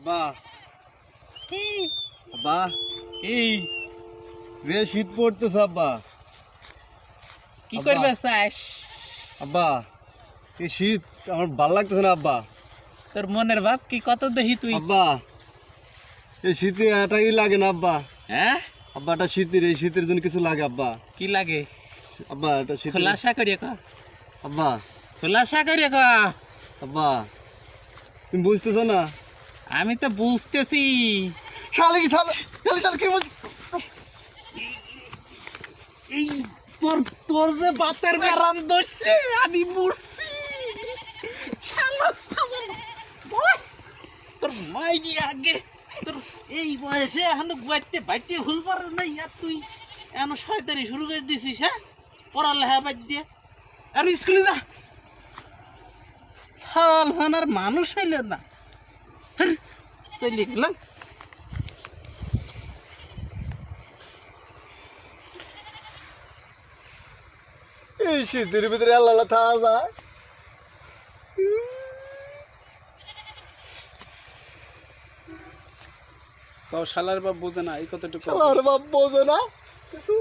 আব্বা কি আব্বা কি যে শীত পড়তেছে আব্বা কি আব্বা। করবে চাস? আব্বা এই শীত আমার ভালো লাগতেছে না আব্বা। তোর মনের ভাব কি কত দেখি তুই? আব্বা এই শীতে এটাই লাগে না আব্বা। হ্যাঁ আব্বা এটা শীতের এই শীতের জন্য কিছু লাগে আব্বা। কি লাগে? আব্বা এটা শীত খোলাসা করিয়ে ক, আব্বা। খোলাসা করিয়ে ক। আব্বা তুমি বুঝতেছো না? আমি তো বুঝতেছি। শালে কি শালে শালে শালে কি বলছিস? এই তোর তোর যে বাতের ব্যারাম ধরছে আমি মরছি। শালা শালা বল, তোর মাইনি আগে তোর এই বয়সে এখনো গুয়াইতে বাইতে ভুল পার নাই আর তুই এখন শয়তানি শুরু করে দিছিস। হ্যাঁ পড়ালেখা বাদ দিয়ে আর স্কুলে যা। সাল ফানার মানুষ হইল না, চলে গেলাম। এই শীতের ভিতরে আল্লাহ থাকা যায়। কও শালার বাপ বোঝে না এই কথাটুকু। আমার বাপ বোঝে না কিছু।